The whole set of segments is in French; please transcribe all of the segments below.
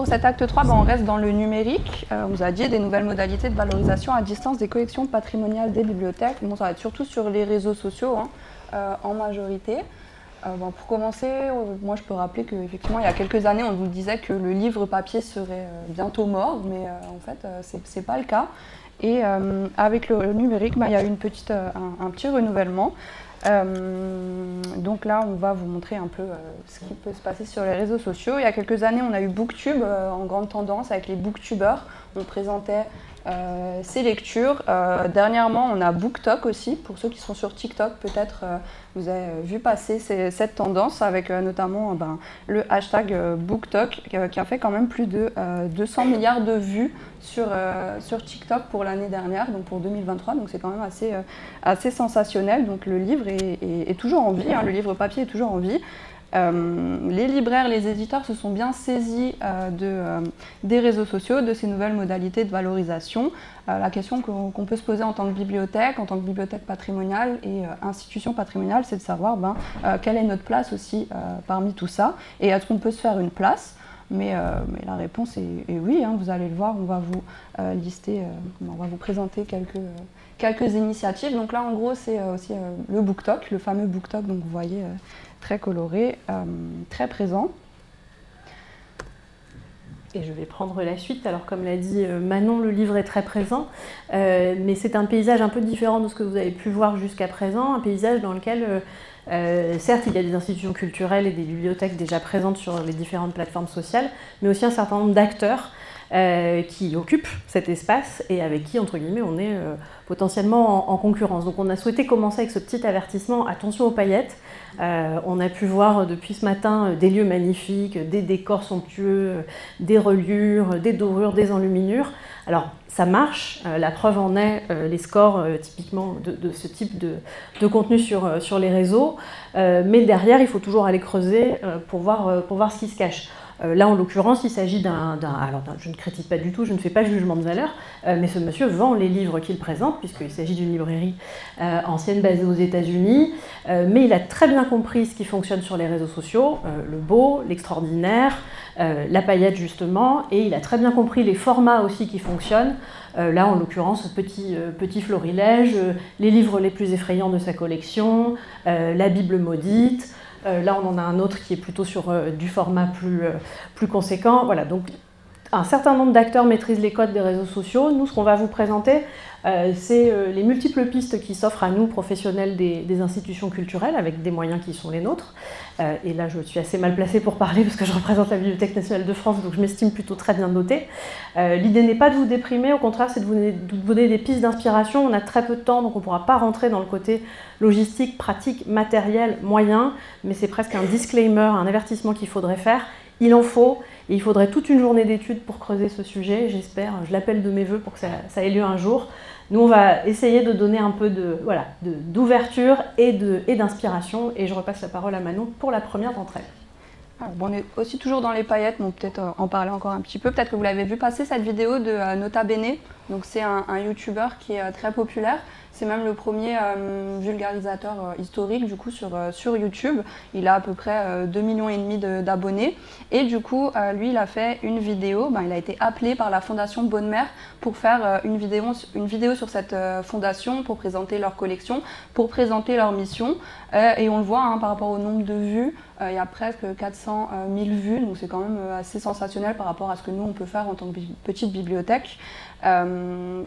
Pour cet acte 3, on reste dans le numérique. On vous a dit des nouvelles modalités de valorisation à distance des collections patrimoniales des bibliothèques. Bon, ça va être surtout sur les réseaux sociaux en majorité. Pour commencer, moi je peux rappeler qu'effectivement il y a quelques années on nous disait que le livre papier serait bientôt mort, mais en fait c'est pas le cas. Et avec le numérique, il y a eu un petit renouvellement. Donc là, on va vous montrer un peu ce qui peut se passer sur les réseaux sociaux. Il y a quelques années, on a eu Booktube en grande tendance avec les booktubers. On présentait ces lectures. Dernièrement, on a BookTok aussi. Pour ceux qui sont sur TikTok, peut-être vous avez vu passer cette tendance avec notamment le hashtag BookTok qui a fait quand même plus de 200 milliards de vues sur TikTok pour l'année dernière, donc pour 2023. Donc c'est quand même assez sensationnel. Donc le livre est toujours en vie, le livre papier est toujours en vie. Les libraires, les éditeurs se sont bien saisis des réseaux sociaux, de ces nouvelles modalités de valorisation. La question qu'on peut se poser en tant que bibliothèque patrimoniale et institution patrimoniale, c'est de savoir quelle est notre place aussi parmi tout ça, et est-ce qu'on peut se faire une place. Mais la réponse est oui, vous allez le voir, on va vous lister, on va vous présenter quelques initiatives. Donc là, en gros, c'est aussi le BookTok, le fameux BookTok, donc vous voyez, très coloré, très présent. Et je vais prendre la suite. Alors comme l'a dit Manon, le livre est très présent, mais c'est un paysage un peu différent de ce que vous avez pu voir jusqu'à présent, un paysage dans lequel certes, il y a des institutions culturelles et des bibliothèques déjà présentes sur les différentes plateformes sociales, mais aussi un certain nombre d'acteurs qui occupent cet espace et avec qui, entre guillemets, on est potentiellement en concurrence. Donc on a souhaité commencer avec ce petit avertissement, attention aux paillettes. On a pu voir depuis ce matin des lieux magnifiques, des décors somptueux, des reliures, des dorures, des enluminures. Alors ça marche, la preuve en est les scores typiquement de ce type de contenu sur les réseaux, mais derrière il faut toujours aller creuser pour voir ce qui se cache. Là, en l'occurrence, il s'agit alors je ne critique pas du tout, je ne fais pas jugement de valeur, mais ce monsieur vend les livres qu'il présente, puisqu'il s'agit d'une librairie ancienne basée aux États-Unis, mais il a très bien compris ce qui fonctionne sur les réseaux sociaux, le beau, l'extraordinaire, la paillette justement, et il a très bien compris les formats aussi qui fonctionnent. Là, en l'occurrence, petit florilège, les livres les plus effrayants de sa collection, la Bible maudite. Là, on en a un autre qui est plutôt sur du format plus conséquent. Voilà, donc un certain nombre d'acteurs maîtrisent les codes des réseaux sociaux. Nous, ce qu'on va vous présenter, c'est les multiples pistes qui s'offrent à nous, professionnels des institutions culturelles, avec des moyens qui sont les nôtres. Et là, je suis assez mal placée pour parler parce que je représente la Bibliothèque nationale de France, donc je m'estime plutôt très bien dotée. L'idée n'est pas de vous déprimer, au contraire, c'est de vous donner des pistes d'inspiration. On a très peu de temps, donc on ne pourra pas rentrer dans le côté logistique, pratique, matériel, moyen, mais c'est presque un disclaimer, un avertissement qu'il faudrait faire. Il en faut, et il faudrait toute une journée d'études pour creuser ce sujet, j'espère, je l'appelle de mes voeux pour que ça ait lieu un jour. Nous, on va essayer de donner un peu d'ouverture et d'inspiration, et je repasse la parole à Manon pour la première d'entre elles. Alors, on est aussi toujours dans les paillettes, mais peut-être en parler encore un petit peu. Peut-être que vous l'avez vu passer cette vidéo de Nota Bene, donc c'est un YouTuber qui est très populaire. C'est même le premier vulgarisateur historique du coup sur YouTube. Il a à peu près 2,5 millions d'abonnés. Et du coup, lui, il a fait une vidéo. Il a été appelé par la Fondation Bonne Mère pour faire une vidéo sur cette fondation, pour présenter leur collection, pour présenter leur mission. Et on le voit par rapport au nombre de vues. Il y a presque 400 000 vues, donc c'est quand même assez sensationnel par rapport à ce que nous, on peut faire en tant que petite bibliothèque.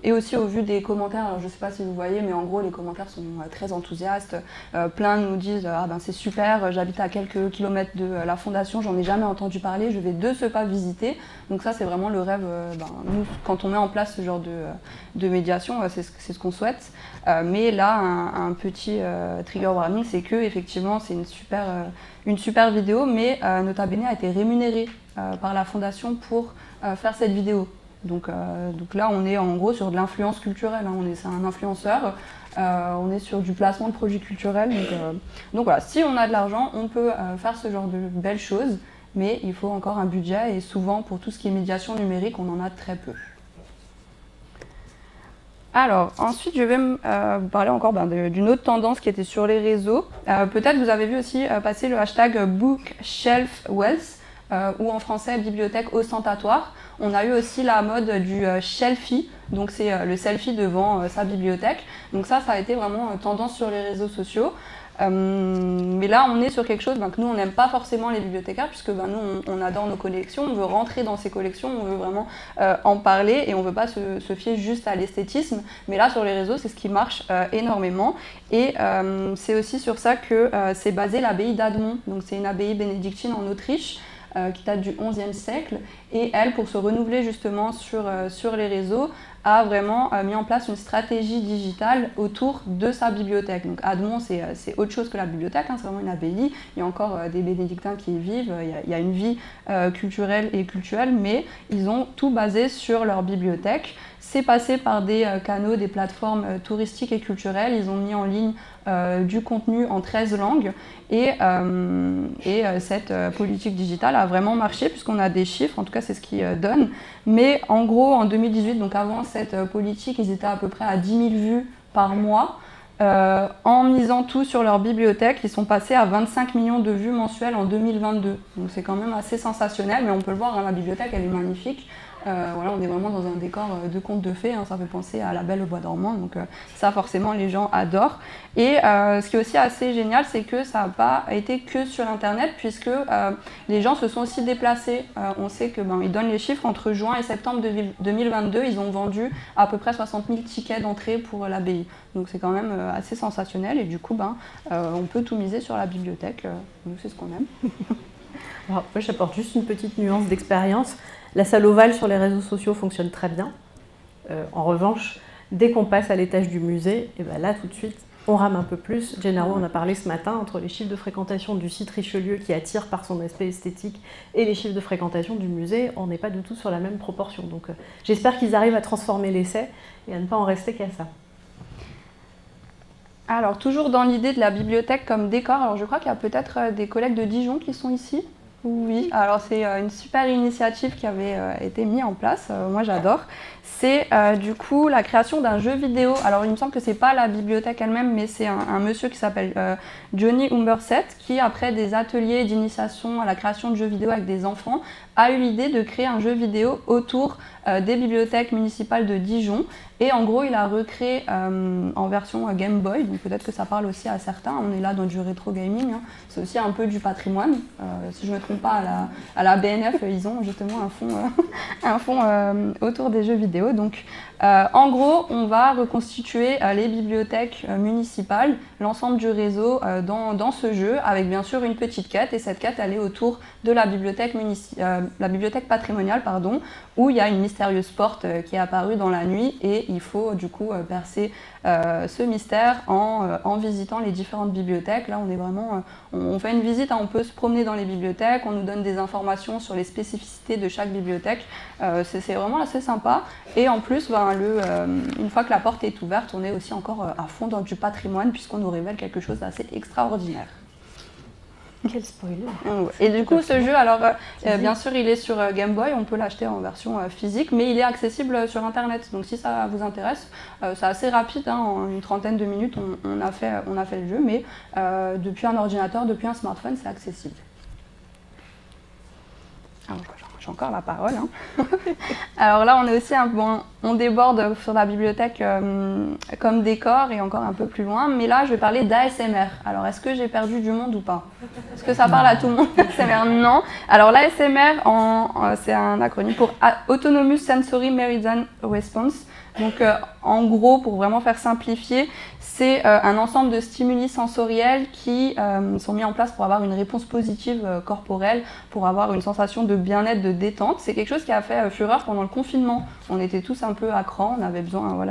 Et aussi au vu des commentaires, alors je ne sais pas si vous voyez, mais en gros les commentaires sont très enthousiastes. Plein nous disent c'est super, j'habite à quelques kilomètres de la fondation, j'en ai jamais entendu parler, je vais de ce pas visiter. Donc ça c'est vraiment le rêve, nous quand on met en place ce genre de médiation, c'est ce qu'on souhaite. Mais là un petit trigger warning, c'est que effectivement c'est une super vidéo, mais Nota Bene a été rémunéré par la fondation pour faire cette vidéo. Donc là, on est en gros sur de l'influence culturelle, c'est un influenceur, on est sur du placement de produits culturels. Donc voilà, si on a de l'argent, on peut faire ce genre de belles choses, mais il faut encore un budget et souvent pour tout ce qui est médiation numérique, on en a très peu. Alors, ensuite, je vais vous parler encore d'une autre tendance qui était sur les réseaux. Peut-être vous avez vu aussi passer le hashtag BookShelfWealth. ou en français bibliothèque ostentatoire. On a eu aussi la mode du shelfie, donc c'est le selfie devant sa bibliothèque. Donc ça a été vraiment tendance sur les réseaux sociaux. Mais là, on est sur quelque chose que nous, on n'aime pas forcément les bibliothécaires, puisque nous, on adore nos collections, on veut rentrer dans ces collections, on veut vraiment en parler et on ne veut pas se fier juste à l'esthétisme. Mais là, sur les réseaux, c'est ce qui marche énormément. Et c'est aussi sur ça que c'est basé l'abbaye d'Admont. Donc c'est une abbaye bénédictine en Autriche, qui date du XIe siècle, et elle, pour se renouveler justement sur les réseaux, a vraiment mis en place une stratégie digitale autour de sa bibliothèque. Donc Admont, c'est autre chose que la bibliothèque, c'est vraiment une abbaye, il y a encore des bénédictins qui y vivent, il y a une vie culturelle et cultuelle, mais ils ont tout basé sur leur bibliothèque. C'est passé par des canaux, des plateformes touristiques et culturelles, ils ont mis en ligne du contenu en 13 langues et cette politique digitale a vraiment marché puisqu'on a des chiffres, en tout cas c'est ce qu'ils donnent. Mais en gros en 2018, donc avant cette politique, ils étaient à peu près à 10 000 vues par mois. En misant tout sur leur bibliothèque, ils sont passés à 25 millions de vues mensuelles en 2022. Donc c'est quand même assez sensationnel, mais on peut le voir, la bibliothèque elle est magnifique. Voilà, on est vraiment dans un décor de conte de fées, ça fait penser à La Belle au Bois dormant, donc ça forcément les gens adorent. Et ce qui est aussi assez génial, c'est que ça n'a pas été que sur internet, puisque les gens se sont aussi déplacés. On sait que ils donnent les chiffres, entre juin et septembre 2022, ils ont vendu à peu près 60 000 tickets d'entrée pour l'abbaye. Donc c'est quand même assez sensationnel, et du coup on peut tout miser sur la bibliothèque, nous c'est ce qu'on aime. Alors, moi j'apporte juste une petite nuance d'expérience. La salle ovale sur les réseaux sociaux fonctionne très bien. En revanche, dès qu'on passe à l'étage du musée, et là tout de suite, on rame un peu plus. Gennaro en a parlé ce matin, entre les chiffres de fréquentation du site Richelieu qui attire par son aspect esthétique et les chiffres de fréquentation du musée, on n'est pas du tout sur la même proportion. Donc j'espère qu'ils arrivent à transformer l'essai et à ne pas en rester qu'à ça. Alors toujours dans l'idée de la bibliothèque comme décor, alors je crois qu'il y a peut-être des collègues de Dijon qui sont ici. Oui, alors c'est une super initiative qui avait été mise en place, moi j'adore. C'est du coup la création d'un jeu vidéo. Alors il me semble que c'est pas la bibliothèque elle-même, mais c'est un monsieur qui s'appelle Johnny Humberset qui, après des ateliers d'initiation à la création de jeux vidéo avec des enfants, a eu l'idée de créer un jeu vidéo autour des bibliothèques municipales de Dijon. Et en gros, il a recréé en version Game Boy, donc peut-être que ça parle aussi à certains, on est là dans du rétro gaming, c'est aussi un peu du patrimoine. Si je ne me trompe pas, à la BNF, ils ont justement un fonds autour des jeux vidéo. Donc en gros, on va reconstituer les bibliothèques municipales, l'ensemble du réseau dans ce jeu, avec bien sûr une petite quête, et cette quête elle est autour de la bibliothèque patrimoniale, où il y a une mystérieuse porte qui est apparue dans la nuit, et il faut du coup percer ce mystère en visitant les différentes bibliothèques. Là on est vraiment, on fait une visite, on peut se promener dans les bibliothèques, on nous donne des informations sur les spécificités de chaque bibliothèque, c'est vraiment assez sympa. Et en plus, une fois que la porte est ouverte, on est aussi encore à fond dans du patrimoine, puisqu'on nous révèle quelque chose d'assez extraordinaire. Quel spoiler! Et du coup, ce jeu, alors bien sûr, il est sur Game Boy, on peut l'acheter en version physique, mais il est accessible sur Internet. Donc si ça vous intéresse, c'est assez rapide, en une trentaine de minutes, on a fait le jeu, mais depuis un ordinateur, depuis un smartphone, c'est accessible. Alors, j'ai encore la parole. Alors là, on est aussi on déborde sur la bibliothèque comme décor et encore un peu plus loin. Mais là, je vais parler d'ASMR. Alors, est-ce que j'ai perdu du monde ou pas? Est-ce que ça parle à tout le monde? ASMR, non. Alors, l'ASMR, c'est un acronyme pour Autonomous Sensory Meridian Response. Donc, en gros, pour vraiment faire simplifier, c'est un ensemble de stimuli sensoriels qui sont mis en place pour avoir une réponse positive corporelle, pour avoir une sensation de bien-être, de détente. C'est quelque chose qui a fait fureur pendant le confinement. On était tous un peu à cran, on avait besoin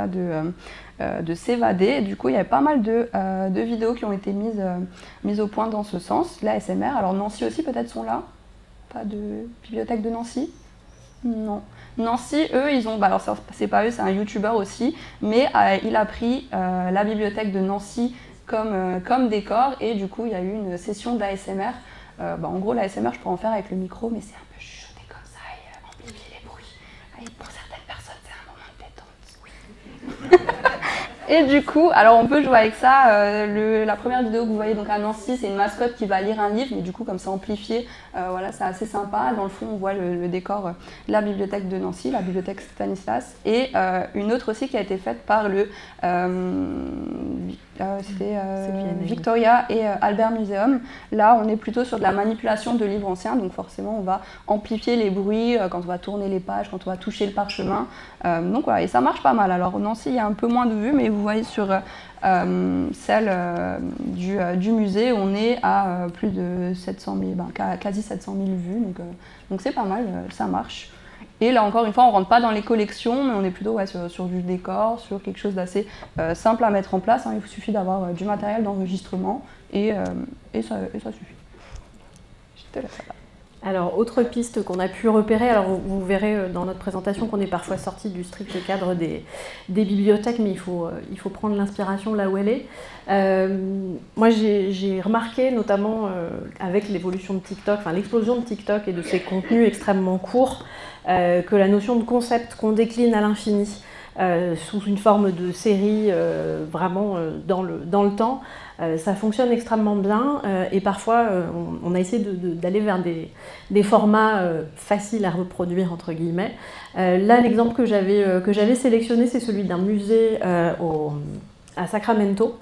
de s'évader. Du coup, il y avait pas mal de vidéos qui ont été mises au point dans ce sens. L'ASMR, alors Nancy aussi peut-être sont là. Pas de bibliothèque de Nancy? Non. Nancy, eux, ils ont, alors c'est pas eux, c'est un youtubeur aussi, mais il a pris la bibliothèque de Nancy comme décor, et du coup il y a eu une session d'ASMR. En gros, l'ASMR, je pourrais en faire avec le micro, mais c'est un peu chuchoté comme ça et amplifier les bruits. Et pour certaines personnes, c'est un moment de détente. Oui. Et du coup, alors on peut jouer avec ça. La première vidéo que vous voyez donc à Nancy, c'est une mascotte qui va lire un livre, mais du coup comme c'est amplifié, voilà, c'est assez sympa. Dans le fond, on voit le décor de la bibliothèque de Nancy, la bibliothèque Stanislas, et une autre aussi qui a été faite par le Victoria et Albert Museum. Là, on est plutôt sur de la manipulation de livres anciens, donc forcément, on va amplifier les bruits quand on va tourner les pages, quand on va toucher le parchemin. Donc voilà, et ça marche pas mal. Alors Nancy, il y a un peu moins de vues, mais vous voyez sur celle du musée, on est à plus de 700 000, quasi 700 000 vues, donc c'est pas mal, ça marche. Et là encore une fois, on ne rentre pas dans les collections, mais on est plutôt sur du décor, sur quelque chose d'assez simple à mettre en place. Il suffit d'avoir du matériel d'enregistrement et ça suffit. Je te laisse là. Alors, autre piste qu'on a pu repérer, alors vous verrez dans notre présentation qu'on est parfois sorti du strict cadre des bibliothèques, mais il faut prendre l'inspiration là où elle est. Moi, j'ai remarqué, notamment avec l'évolution de TikTok, enfin l'explosion de TikTok et de ses contenus extrêmement courts, que la notion de concept qu'on décline à l'infini, sous une forme de série vraiment dans le temps, ça fonctionne extrêmement bien et parfois on a essayé d'aller vers des formats faciles à reproduire entre guillemets. Là, l'exemple que j'avais sélectionné, c'est celui d'un musée à Sacramento.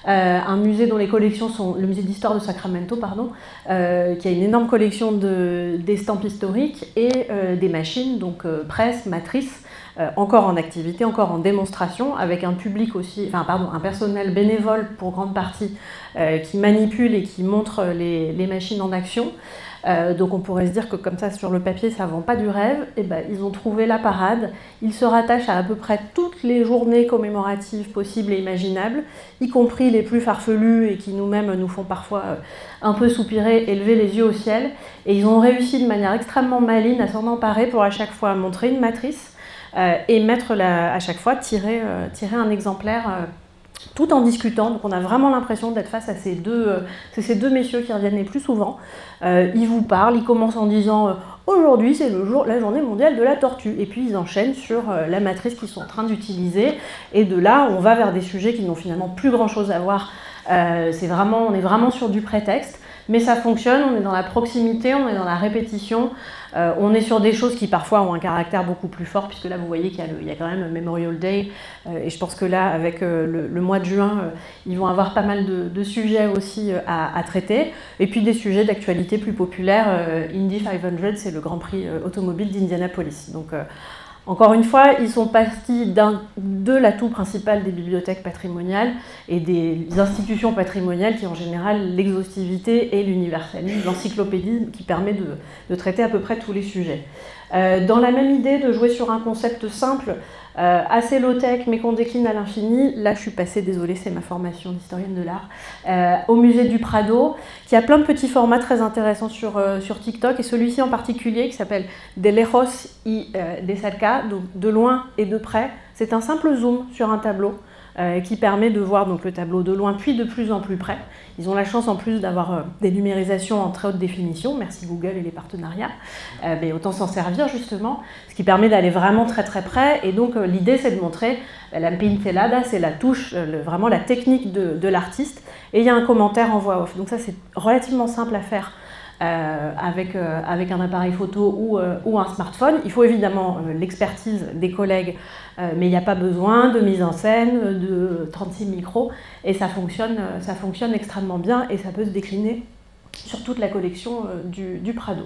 Un musée dont les collections sont le musée d'histoire de Sacramento, pardon, qui a une énorme collection d'estampes historiques et des machines, donc presse, matrice, encore en activité, encore en démonstration, avec un public aussi, un personnel bénévole pour grande partie, qui manipule et qui montre les machines en action. Donc on pourrait se dire que comme ça sur le papier ça ne vend pas du rêve. Et ben, ils ont trouvé la parade, ils se rattachent à peu près toutes les journées commémoratives possibles et imaginables, y compris les plus farfelues et qui nous-mêmes nous font parfois un peu soupirer et lever les yeux au ciel. Et ils ont réussi de manière extrêmement maligne à s'en emparer pour à chaque fois montrer une matrice et mettre à chaque fois tirer un exemplaire tout en discutant. Donc on a vraiment l'impression d'être face à ces deux messieurs qui reviennent les plus souvent. Ils vous parlent, ils commencent en disant aujourd'hui c'est la journée mondiale de la tortue, et puis ils enchaînent sur la matrice qu'ils sont en train d'utiliser, et de là on va vers des sujets qui n'ont finalement plus grand chose à voir. On est vraiment sur du prétexte, mais ça fonctionne, on est dans la proximité, on est dans la répétition, on est sur des choses qui parfois ont un caractère beaucoup plus fort, puisque là vous voyez qu'il y a quand même Memorial Day, et je pense que là avec le mois de juin, ils vont avoir pas mal de sujets aussi à traiter, et puis des sujets d'actualité plus populaires. Indy 500, c'est le Grand Prix automobile d'Indianapolis. Donc encore une fois, ils sont partis de l'atout principal des bibliothèques patrimoniales et des institutions patrimoniales qui, en général, l'exhaustivité et l'universalisme, l'encyclopédie qui permet de traiter à peu près tous les sujets. Dans la même idée de jouer sur un concept simple, assez low-tech, mais qu'on décline à l'infini, là je suis passée, désolée, c'est ma formation d'historienne de l'art, au musée du Prado, qui a plein de petits formats très intéressants sur TikTok, et celui-ci en particulier qui s'appelle De lejos y de cerca, donc de loin et de près. C'est un simple zoom sur un tableau qui permet de voir donc le tableau de loin puis de plus en plus près. Ils ont la chance en plus d'avoir des numérisations en très haute définition, merci Google et les partenariats, mais autant s'en servir justement, ce qui permet d'aller vraiment très très près. Et donc l'idée c'est de montrer la pincelada, c'est la touche, vraiment la technique de l'artiste, et il y a un commentaire en voix off. Donc ça c'est relativement simple à faire avec un appareil photo ou un smartphone. Il faut évidemment l'expertise des collègues, mais il n'y a pas besoin de mise en scène, de 36 micros, et ça fonctionne extrêmement bien, et ça peut se décliner sur toute la collection du Prado.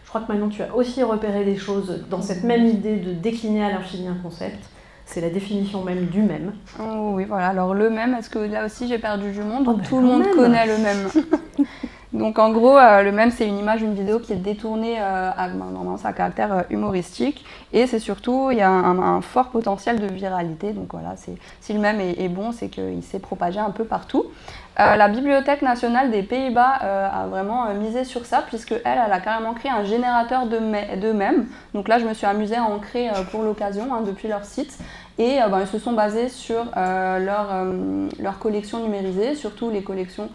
Je crois que maintenant tu as aussi repéré des choses dans cette même idée de décliner à l'infini un concept. C'est la définition même du mème. Oh, oui, voilà. Alors le mème, est-ce que là aussi j'ai perdu du monde? Tout le monde connaît le mème. Donc en gros, le mème, c'est une image, une vidéo qui est détournée normalement, ça a un caractère humoristique, et c'est surtout, il y a un fort potentiel de viralité. Donc voilà, si le mème est bon, c'est qu'il s'est propagé un peu partout. La Bibliothèque nationale des Pays-Bas a vraiment misé sur ça, puisque elle a carrément créé un générateur d'eux-mêmes. Donc là, je me suis amusée à en créer pour l'occasion, depuis leur site. Et ils se sont basés sur leur collection numérisée, surtout les collections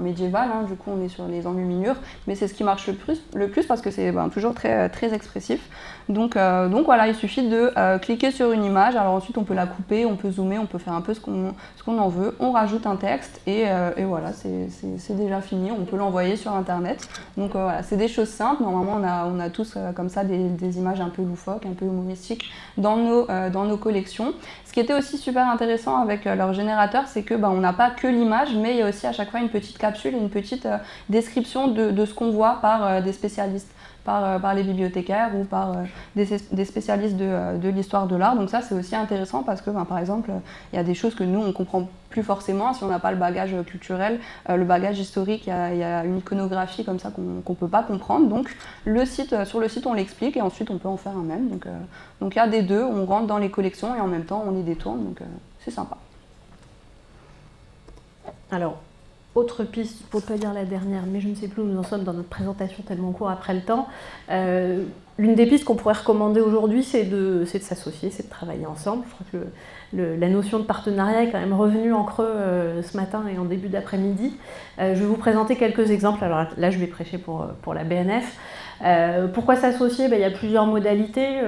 médiévales. Du coup, on est sur les enluminures, mais c'est ce qui marche le plus parce que c'est toujours très, très expressif. Donc voilà, il suffit de cliquer sur une image. Alors ensuite, on peut la couper, on peut zoomer, on peut faire un peu ce qu'on en veut. On rajoute un texte et voilà, c'est déjà fini. On peut l'envoyer sur Internet. Donc voilà, c'est des choses simples. Normalement, on a tous comme ça des images un peu loufoques, un peu humoristiques dans nos collections. Ce qui était aussi super intéressant avec leur générateur, c'est que on n'a pas que l'image, mais il y a aussi à chaque fois une petite capsule et une petite description de ce qu'on voit par des spécialistes, par les bibliothécaires ou par des spécialistes de l'histoire de l'art. Donc ça, c'est aussi intéressant parce que, par exemple, il y a des choses que nous, on ne comprend plus forcément si on n'a pas le bagage culturel, le bagage historique. Il y a une iconographie comme ça qu'on ne peut pas comprendre. Donc sur le site, on l'explique et ensuite, on peut en faire un même. Donc il y a des deux, on rentre dans les collections et en même temps, on les détourne. Donc c'est sympa. Alors, autre piste, pour ne pas dire la dernière, mais je ne sais plus où nous en sommes dans notre présentation tellement on court après le temps. L'une des pistes qu'on pourrait recommander aujourd'hui, c'est de s'associer, c'est de travailler ensemble. Je crois que la notion de partenariat est quand même revenue en creux ce matin et en début d'après-midi. Je vais vous présenter quelques exemples. Alors là, je vais prêcher pour la BNF. Pourquoi s'associer? Il y a plusieurs modalités.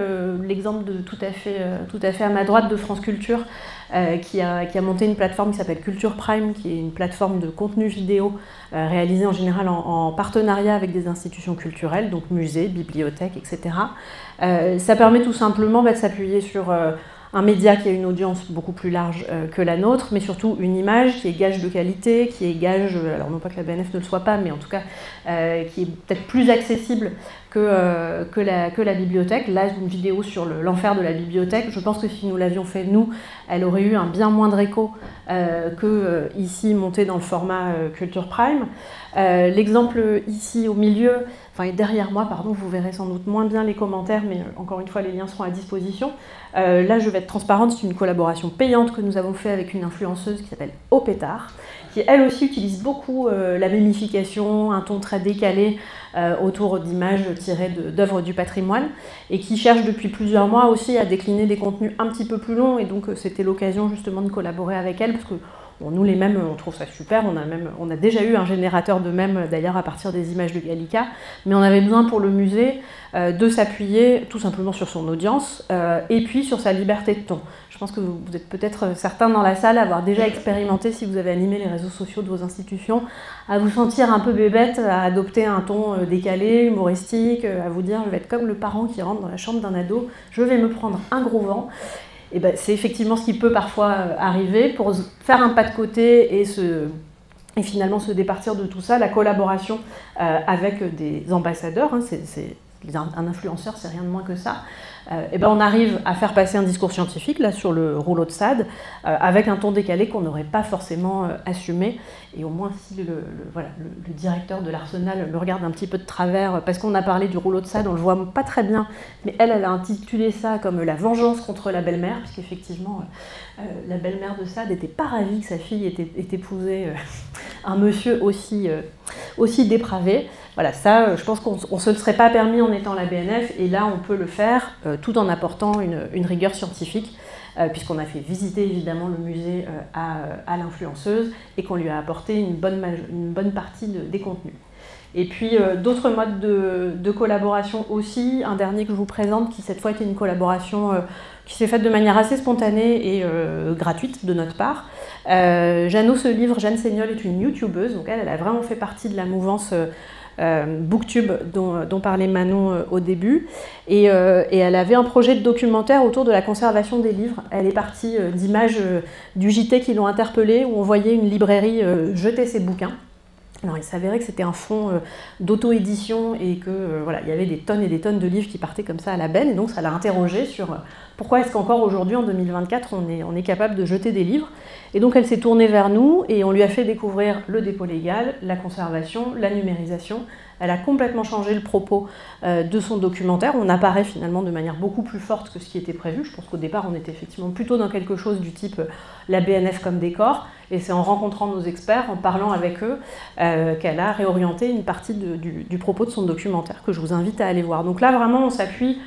L'exemple de tout à fait à ma droite de France Culture, qui a monté une plateforme qui s'appelle Culture Prime, qui est une plateforme de contenu vidéo réalisée en général en partenariat avec des institutions culturelles, donc musées, bibliothèques, etc. Ça permet tout simplement de s'appuyer sur un média qui a une audience beaucoup plus large que la nôtre, mais surtout une image qui est gage de qualité, qui est gage, alors non pas que la BNF ne le soit pas, mais en tout cas qui est peut-être plus accessible que la bibliothèque. Là, une vidéo sur l'enfer de la bibliothèque, je pense que si nous l'avions fait nous, elle aurait eu un bien moindre écho que ici montée dans le format Culture Prime. L'exemple ici au milieu, enfin derrière moi, pardon, vous verrez sans doute moins bien les commentaires, mais encore une fois, les liens seront à disposition. Là, je vais être transparente, c'est une collaboration payante que nous avons fait avec une influenceuse qui s'appelle Au Pétard, qui elle aussi utilise beaucoup la mémification, un ton très décalé autour d'images tirées d'œuvres du patrimoine, et qui cherche depuis plusieurs mois aussi à décliner des contenus un petit peu plus longs, et donc c'était l'occasion justement de collaborer avec elle, parce que nous les mèmes, on trouve ça super, on a déjà eu un générateur de mèmes d'ailleurs à partir des images de Gallica, mais on avait besoin pour le musée de s'appuyer tout simplement sur son audience et puis sur sa liberté de ton. Je pense que vous êtes peut-être certains dans la salle à avoir déjà expérimenté, si vous avez animé les réseaux sociaux de vos institutions, à vous sentir un peu bébête, à adopter un ton décalé, humoristique, à vous dire je vais être comme le parent qui rentre dans la chambre d'un ado, je vais me prendre un gros vent. Et c'est effectivement ce qui peut parfois arriver. Pour faire un pas de côté et finalement se départir de tout ça, la collaboration avec des ambassadeurs, un influenceur, c'est rien de moins que ça, on arrive à faire passer un discours scientifique là, sur le rouleau de Sade avec un ton décalé qu'on n'aurait pas forcément assumé. Et au moins, si le directeur de l'Arsenal me regarde un petit peu de travers, parce qu'on a parlé du rouleau de Sade, on ne le voit pas très bien, mais elle a intitulé ça comme la vengeance contre la belle-mère, puisqu'effectivement, la belle-mère de Sade n'était pas ravie que sa fille ait épousé un monsieur aussi dépravé. Voilà, ça, je pense qu'on ne se le serait pas permis en étant la BNF, et là, on peut le faire tout en apportant une rigueur scientifique, puisqu'on a fait visiter évidemment le musée à l'influenceuse et qu'on lui a apporté une bonne partie des contenus. Et puis d'autres modes de collaboration aussi, un dernier que je vous présente qui cette fois était une collaboration qui s'est faite de manière assez spontanée et gratuite de notre part. Jeannot se livre, Jeanne Seignol est une youtubeuse, donc elle a vraiment fait partie de la mouvance Booktube dont parlait Manon au début, et elle avait un projet de documentaire autour de la conservation des livres. Elle est partie d'images du JT qui l'ont interpellée, où on voyait une librairie jeter ses bouquins. Alors, il s'avérait que c'était un fonds d'auto-édition et que voilà, il y avait des tonnes et des tonnes de livres qui partaient comme ça à la benne, et donc ça l'a interrogée sur pourquoi est-ce qu'encore aujourd'hui, en 2024, on est capable de jeter des livres. Et donc elle s'est tournée vers nous et on lui a fait découvrir le dépôt légal, la conservation, la numérisation, Elle a complètement changé le propos de son documentaire. On apparaît finalement de manière beaucoup plus forte que ce qui était prévu. Je pense qu'au départ, on était effectivement plutôt dans quelque chose du type la BNF comme décor. Et c'est en rencontrant nos experts, en parlant avec eux, qu'elle a réorienté une partie du propos de son documentaire, que je vous invite à aller voir. Donc là, vraiment, on s'appuie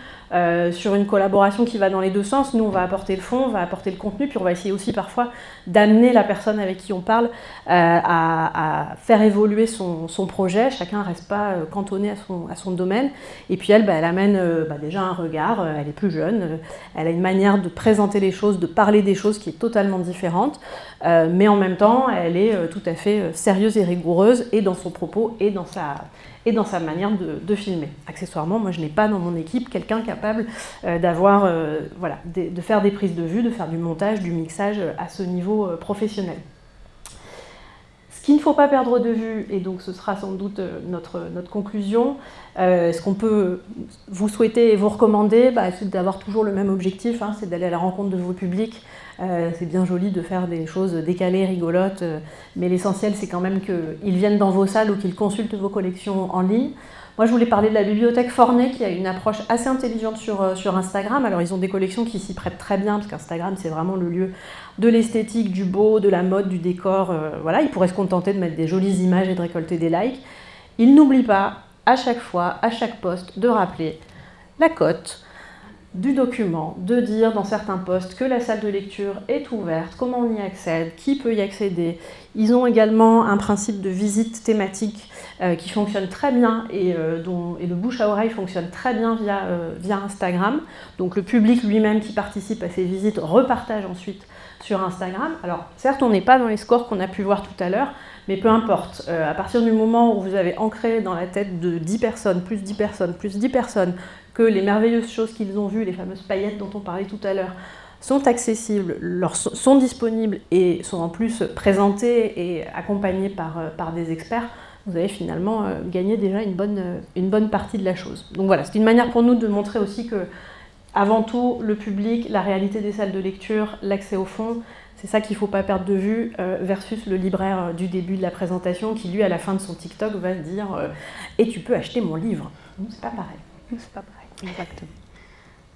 sur une collaboration qui va dans les deux sens. Nous, on va apporter le fond, on va apporter le contenu, puis on va essayer aussi parfois d'amener la personne avec qui on parle à faire évoluer son projet. Chacun ne reste pas cantonné à son domaine. Et puis elle, elle amène déjà un regard, elle est plus jeune, elle a une manière de présenter les choses, de parler des choses qui est totalement différente, mais en même temps, elle est tout à fait sérieuse et rigoureuse, et dans son propos, et dans sa manière de filmer. Accessoirement, moi je n'ai pas dans mon équipe quelqu'un capable de faire des prises de vue, de faire du montage, du mixage à ce niveau professionnel. Ce qu'il ne faut pas perdre de vue, et donc ce sera sans doute notre conclusion, ce qu'on peut vous souhaiter et vous recommander, c'est d'avoir toujours le même objectif, c'est d'aller à la rencontre de vos publics. C'est bien joli de faire des choses décalées, rigolotes, mais l'essentiel c'est quand même qu'ils viennent dans vos salles ou qu'ils consultent vos collections en ligne. Moi je voulais parler de la bibliothèque Fornet qui a une approche assez intelligente sur Instagram. Alors ils ont des collections qui s'y prêtent très bien parce qu'Instagram c'est vraiment le lieu de l'esthétique, du beau, de la mode, du décor. Voilà, ils pourraient se contenter de mettre des jolies images et de récolter des likes. Ils n'oublient pas à chaque fois, à chaque post, de rappeler la cote du document, de dire dans certains posts que la salle de lecture est ouverte, comment on y accède, qui peut y accéder. Ils ont également un principe de visite thématique qui fonctionne très bien et le bouche à oreille fonctionne très bien via Instagram. Donc le public lui-même qui participe à ces visites repartage ensuite sur Instagram. Alors certes, on n'est pas dans les scores qu'on a pu voir tout à l'heure, mais peu importe. À partir du moment où vous avez ancré dans la tête de 10 personnes, plus 10 personnes, plus 10 personnes, que les merveilleuses choses qu'ils ont vues, les fameuses paillettes dont on parlait tout à l'heure, sont accessibles, sont disponibles et sont en plus présentées et accompagnées par des experts, vous avez finalement gagné déjà une bonne partie de la chose. Donc voilà, c'est une manière pour nous de montrer aussi que, avant tout, le public, la réalité des salles de lecture, l'accès au fond, c'est ça qu'il ne faut pas perdre de vue, versus le libraire du début de la présentation qui, lui, à la fin de son TikTok, va se dire « Et tu peux acheter mon livre ». C'est pas pareil. C'est pas pareil, exactement.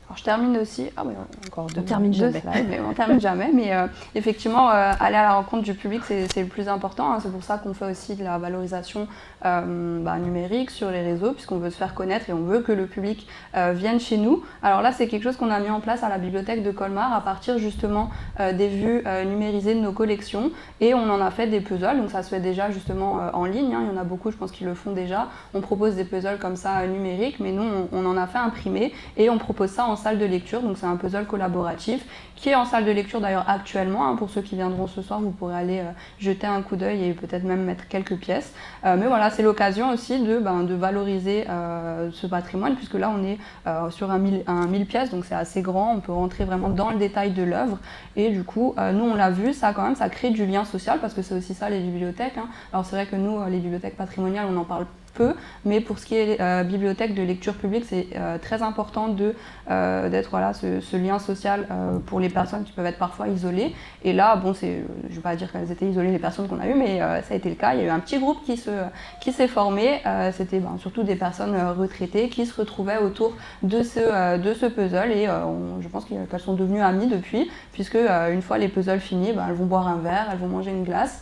Alors je termine aussi, encore on termine jamais. On termine jamais, mais effectivement, aller à la rencontre du public, c'est le plus important. C'est pour ça qu'on fait aussi de la valorisation numérique sur les réseaux, puisqu'on veut se faire connaître et on veut que le public vienne chez nous. Alors là, c'est quelque chose qu'on a mis en place à la bibliothèque de Colmar à partir justement des vues numérisées de nos collections, et on en a fait des puzzles, donc ça se fait déjà justement en ligne. Il y en a beaucoup, je pense, qui le font déjà. On propose des puzzles comme ça numériques, mais nous, on en a fait imprimer et on propose ça en salle de lecture, donc c'est un puzzle collaboratif qui est en salle de lecture d'ailleurs actuellement. Pour ceux qui viendront ce soir, vous pourrez aller jeter un coup d'œil et peut-être même mettre quelques pièces. Mais voilà, c'est l'occasion aussi de valoriser ce patrimoine, puisque là on est sur un 1000 pièces, donc c'est assez grand, on peut rentrer vraiment dans le détail de l'œuvre. Et du coup, nous on l'a vu, ça crée du lien social, parce que c'est aussi ça les bibliothèques. Alors c'est vrai que nous, les bibliothèques patrimoniales, on en parle peu, mais pour ce qui est bibliothèque de lecture publique, c'est très important d'être ce lien social pour les personnes qui peuvent être parfois isolées. Et là, je ne vais pas dire qu'elles étaient isolées les personnes qu'on a eues, mais ça a été le cas. Il y a eu un petit groupe qui s'est formé. C'était surtout des personnes retraitées qui se retrouvaient autour de ce puzzle, et je pense qu'elles sont devenues amies depuis, puisque une fois les puzzles finis, elles vont boire un verre, elles vont manger une glace.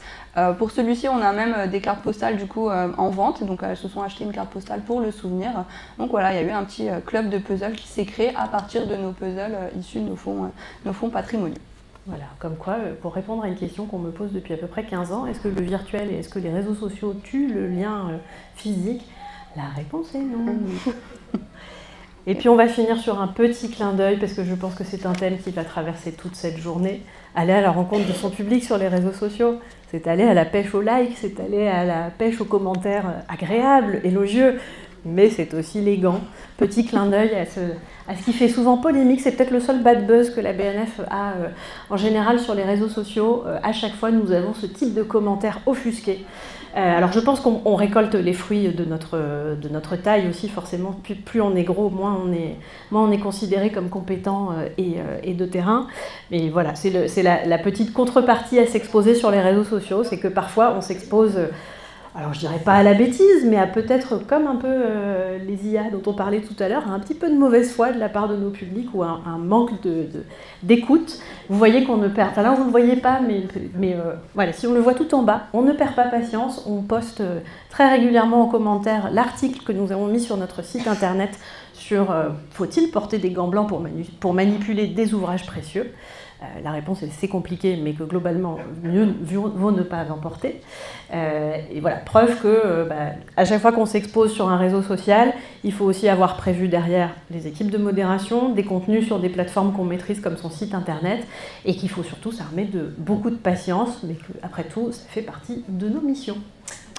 Pour celui-ci, on a même des cartes postales du coup en vente, donc elles se sont achetées une carte postale pour le souvenir. Donc voilà, il y a eu un petit club de puzzles qui s'est créé à partir de nos puzzles issus de nos fonds patrimoniaux. Voilà, comme quoi, pour répondre à une question qu'on me pose depuis à peu près 15 ans, est-ce que le virtuel et est-ce que les réseaux sociaux tuent le lien physique? La réponse est non. Et puis on va finir sur un petit clin d'œil, parce que je pense que c'est un thème qui va traverser toute cette journée. Aller à la rencontre de son public sur les réseaux sociaux, c'est aller à la pêche aux likes, c'est aller à la pêche aux commentaires agréables, élogieux, mais c'est aussi élégant. Petit clin d'œil à ce qui fait souvent polémique, c'est peut-être le seul bad buzz que la BNF a en général sur les réseaux sociaux. À chaque fois, nous avons ce type de commentaires offusqués. Alors je pense qu'on récolte les fruits de notre taille aussi, forcément. Plus on est gros, moins on est considéré comme compétent et de terrain. Mais voilà, c'est la petite contrepartie à s'exposer sur les réseaux sociaux, c'est que parfois on s'expose alors je dirais pas à la bêtise, mais à peut-être comme un peu les IA dont on parlait tout à l'heure, un petit peu de mauvaise foi de la part de nos publics ou un manque d'écoute. Vous voyez qu'on ne perd, enfin là vous ne le voyez pas, mais voilà, si on le voit tout en bas, on ne perd pas patience, on poste très régulièrement en commentaire l'article que nous avons mis sur notre site internet sur faut-il porter des gants blancs pour manipuler des ouvrages précieux. La réponse est c'est compliqué, mais que globalement, mieux vaut ne pas en porter. Et voilà, preuve que à chaque fois qu'on s'expose sur un réseau social, il faut aussi avoir prévu derrière les équipes de modération, des contenus sur des plateformes qu'on maîtrise comme son site internet, et qu'il faut surtout s'armer de beaucoup de patience, mais qu'après tout, ça fait partie de nos missions.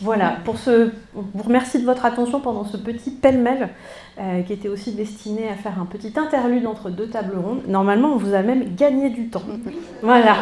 Voilà, on vous remercie de votre attention pendant ce petit pêle-mêle qui était aussi destiné à faire un petit interlude entre deux tables rondes. Normalement, on vous a même gagné du temps. Voilà.